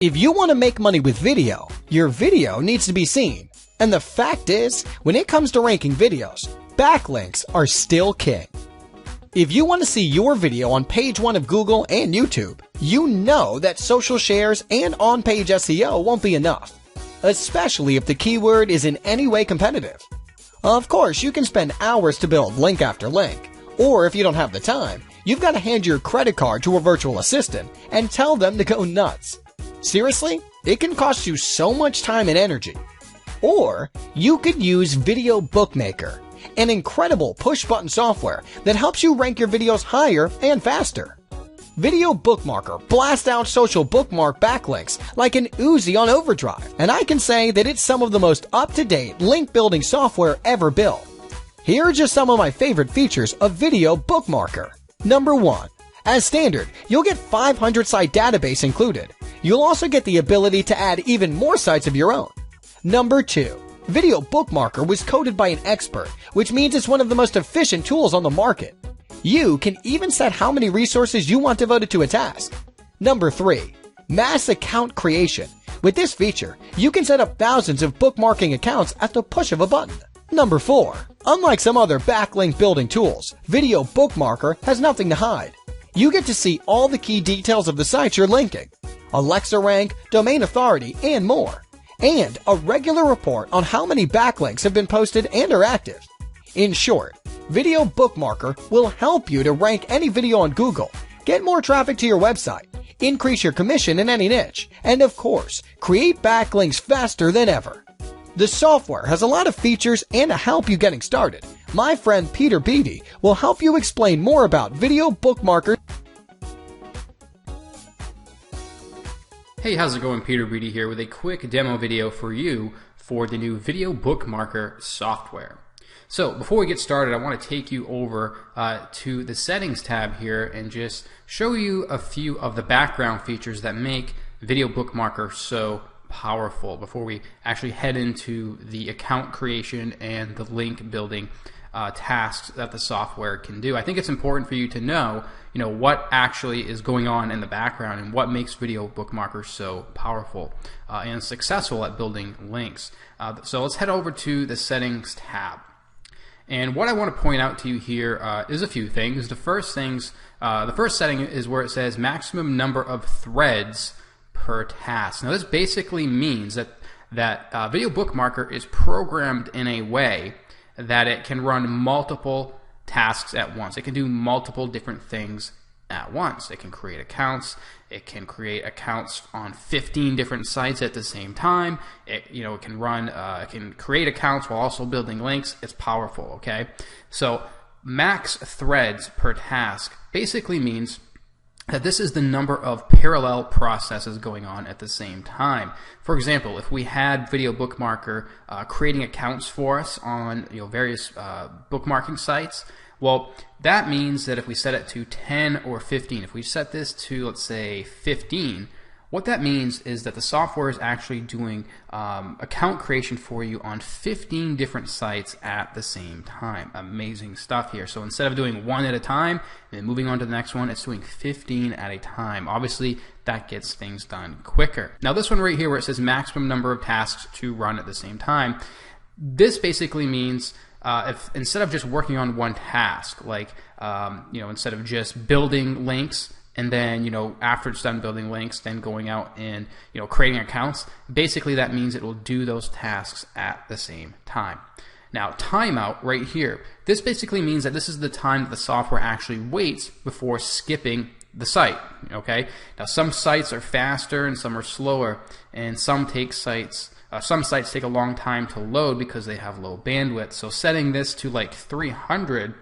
If you want to make money with video, your video needs to be seen. And the fact is, when it comes to ranking videos, backlinks are still king. If you want to see your video on page 1 of Google and YouTube, you know that social shares and on-page SEO won't be enough, especially if the keyword is in any way competitive. Of course, you can spend hours to build link after link, or if you don't have the time, you've got to hand your credit card to a virtual assistant and tell them to go nuts. Seriously, it can cost you so much time and energy. Or you could use Video Bookmaker, an incredible push-button software that helps you rank your videos higher and faster. Video Bookmarker blasts out social bookmark backlinks like an Uzi on overdrive, and I can say that it's some of the most up-to-date link-building software ever built. Here are just some of my favorite features of Video Bookmarker. Number 1. As standard, you'll get 500 site database included. You'll also get the ability to add even more sites of your own. Number 2. Video Bookmarker was coded by an expert, which means it's one of the most efficient tools on the market. You can even set how many resources you want devoted to a task. Number 3. Mass account creation. With this feature, you can set up thousands of bookmarking accounts at the push of a button. Number 4. Unlike some other backlink building tools, Video Bookmarker has nothing to hide. You get to see all the key details of the sites you're linking, Alexa rank, domain authority, and more, and a regular report on how many backlinks have been posted and are active. In short, Video Bookmarker will help you to rank any video on Google, get more traffic to your website, increase your commission in any niche, and of course, create backlinks faster than ever. The software has a lot of features and to help you getting started, my friend Peter Beattie will help you explain more about Video Bookmarker. Hey, how's it going? Peter Beattie here with a quick demo video for you for the new Video Bookmarker software. So before we get started, I want to take you over to the settings tab here and just show you a few of the background features that make Video Bookmarker so powerful before we actually head into the account creation and the link building tasks that the software can do. I think it's important for you to know, what actually is going on in the background and what makes Video Bookmarker so powerful and successful at building links. So let's head over to the settings tab. And what I want to point out to you here is a few things. The first setting is where it says maximum number of threads per task. Now this basically means that Video Bookmarker is programmed in a way that it can run multiple tasks at once. It can do multiple different things at once. It can create accounts. It can create accounts on 15 different sites at the same time. It can create accounts while also building links. It's powerful, okay? So max threads per task basically means that this is the number of parallel processes going on at the same time. For example, if we had Video Bookmarker creating accounts for us on various bookmarking sites, well, that means that if we set it to 10 or 15, if we set this to, let's say, 15, what that means is that the software is actually doing account creation for you on 15 different sites at the same time. Amazing stuff here. So instead of doing one at a time and then moving on to the next one, it's doing 15 at a time. Obviously, that gets things done quicker. Now this one right here where it says maximum number of tasks to run at the same time, this basically means if instead of just working on one task, like instead of just building links and then after it's done building links, then going out and creating accounts, basically that means it will do those tasks at the same time. Now timeout right here, this basically means that this is the time that the software actually waits before skipping the site. Okay, now some sites are faster and some are slower, and some sites take a long time to load because they have low bandwidth. So setting this to like 300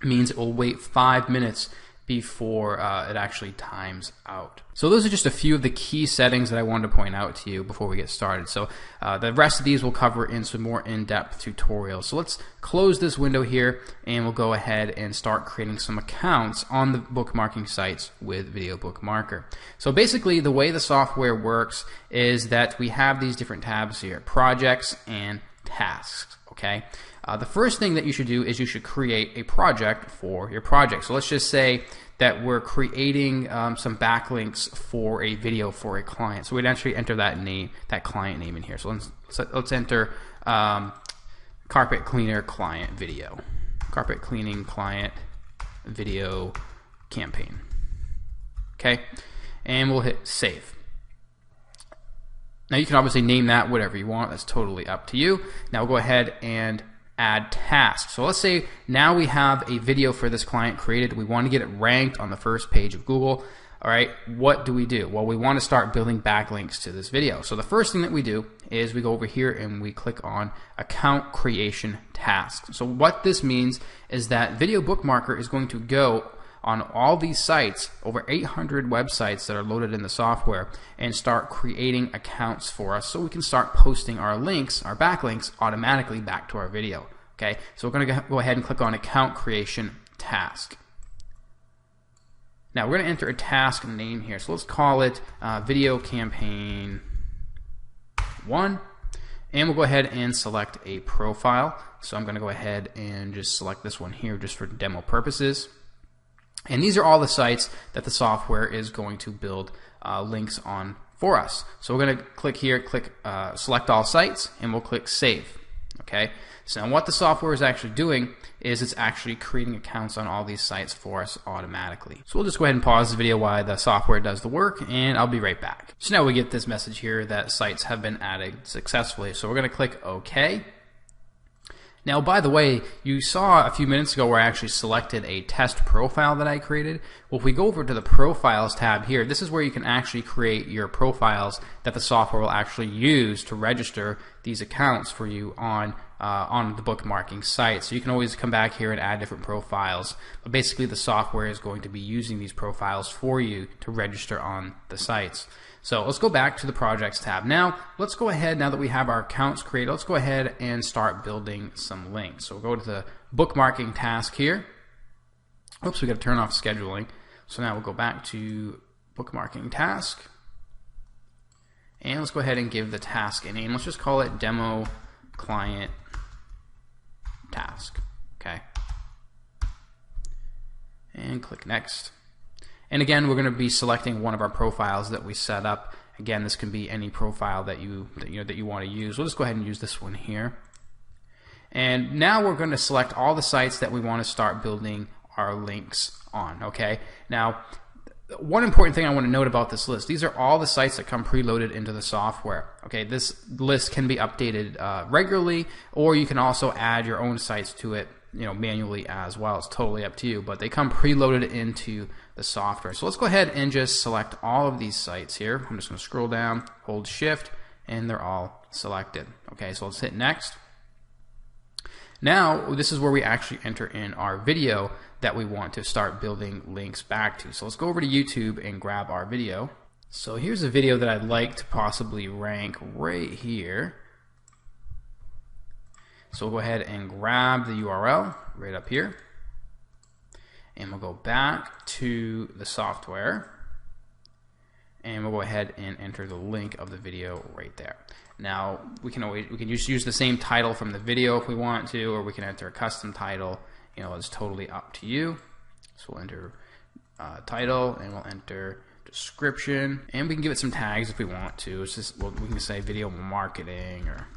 means it will wait 5 minutes before it actually times out. So those are just a few of the key settings that I wanted to point out to you before we get started. So the rest of these we'll cover in some more in-depth tutorials. So let's close this window here and we'll go ahead and start creating some accounts on the bookmarking sites with Video Bookmarker. So basically the way the software works is that we have these different tabs here, projects and tasks, okay? The first thing that you should do is you should create a project for your project. So let's just say that we're creating some backlinks for a video for a client. So we'd actually enter that name, that client name in here. So let's enter carpet cleaner client video, carpet cleaning client video campaign. Okay, and we'll hit save. Now you can obviously name that whatever you want. That's totally up to you. Now we'll go ahead and add tasks. So let's say now we have a video for this client created. We want to get it ranked on the first page of Google. All right, what do? Well, we want to start building backlinks to this video. So the first thing that we do is we go over here and we click on account creation task. So what this means is that Video Bookmarker is going to go on all these sites, over 800 websites that are loaded in the software, and start creating accounts for us so we can start posting our links, our backlinks, automatically back to our video. Okay, so we're going to go ahead and click on account creation task. Now we're going to enter a task name here. So let's call it video campaign 1, and we'll go ahead and select a profile. So I'm going to go ahead and just select this one here just for demo purposes. And these are all the sites that the software is going to build links on for us. So we're going to click here, select all sites, and we'll click save. Okay. So now what the software is actually doing is it's actually creating accounts on all these sites for us automatically. So we'll just go ahead and pause the video while the software does the work, and I'll be right back. So now we get this message here that sites have been added successfully. So we're going to click OK. Now, by the way, you saw a few minutes ago where I actually selected a test profile that I created. Well, if we go over to the Profiles tab here, this is where you can actually create your profiles that the software will actually use to register these accounts for you on the bookmarking site. So you can always come back here and add different profiles. But basically, the software is going to be using these profiles for you to register on the sites. So let's go back to the Projects tab. Now, let's go ahead, now that we have our accounts created, let's go ahead and start building some links. So we'll go to the bookmarking task here. Oops, we got to turn off scheduling. So now we'll go back to bookmarking task. And let's go ahead and give the task a name. Let's just call it Demo Client Task. Okay. And click Next. And again, we're going to be selecting one of our profiles that we set up. Again, this can be any profile that you want to use. We'll just go ahead and use this one here. And now we're going to select all the sites that we want to start building our links on. Okay. Now, one important thing I want to note about this list: these are all the sites that come preloaded into the software. Okay. This list can be updated regularly, or you can also add your own sites to it, manually as well. It's totally up to you, but they come preloaded into the software. So let's go ahead and just select all of these sites here. I'm just going to scroll down, hold Shift, and they're all selected. Okay, so let's hit Next. Now, this is where we actually enter in our video that we want to start building links back to. So let's go over to YouTube and grab our video. So here's a video that I'd like to possibly rank right here. So we'll go ahead and grab the URL right up here, and we'll go back to the software, and we'll go ahead and enter the link of the video right there. Now we can just use the same title from the video if we want to, or we can enter a custom title. It's totally up to you. So we'll enter title, and we'll enter description, and we can give it some tags if we want to. It's just, we can say video marketing or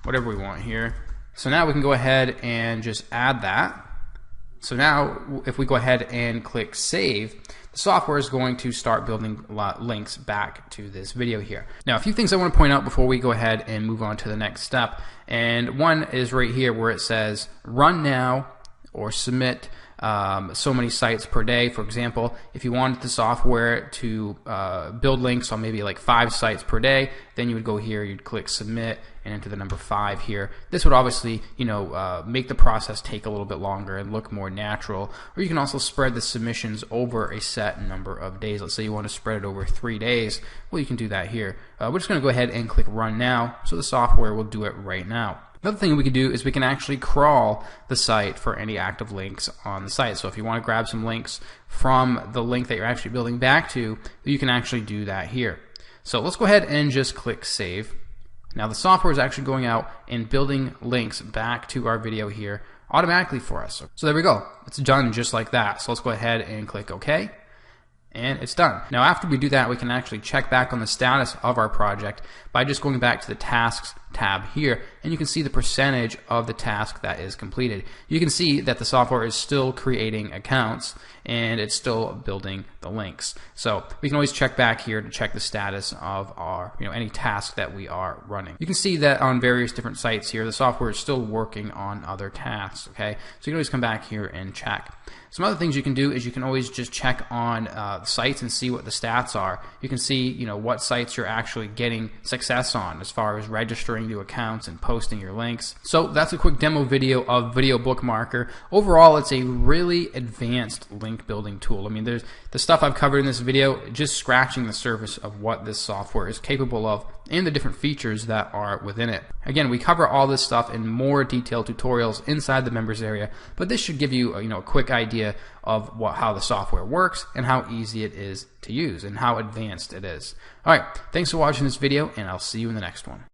whatever we want here. So now we can go ahead and just add that. So now if we go ahead and click save, the software is going to start building links back to this video here. Now, a few things I want to point out before we go ahead and move on to the next step. And one is right here where it says run now or submit so many sites per day. For example, if you wanted the software to build links on maybe like 5 sites per day, then you would go here, you'd click submit and enter the number 5 here. This would obviously, make the process take a little bit longer and look more natural. Or you can also spread the submissions over a set number of days. Let's say you want to spread it over 3 days. Well, you can do that here. We're just going to go ahead and click run now, so the software will do it right now. Another thing we can do is we can actually crawl the site for any active links on the site. So if you want to grab some links from the link that you're actually building back to, you can actually do that here. So let's go ahead and just click save. Now the software is actually going out and building links back to our video here automatically for us. So there we go. It's done just like that. So let's go ahead and click OK. And it's done. Now after we do that, we can actually check back on the status of our project by just going back to the Tasks tab here, and you can see the percentage of the task that is completed. You can see that the software is still creating accounts and it's still building the links. So we can always check back here to check the status of our, any task that we are running. You can see that on various different sites here, the software is still working on other tasks, okay? So you can always come back here and check. Some other things you can do is you can always just check on sites and see what the stats are. You can see, what sites you're actually getting success on as far as registering new accounts and posting your links. So that's a quick demo video of Video Bookmarker. Overall, it's a really advanced link building tool. I mean, there's the stuff I've covered in this video, just scratching the surface of what this software is capable of and the different features that are within it. Again, we cover all this stuff in more detailed tutorials inside the members area, but this should give you a quick idea of how the software works and how easy it is to use and how advanced it is. Alright, thanks for watching this video, and I'll see you in the next one.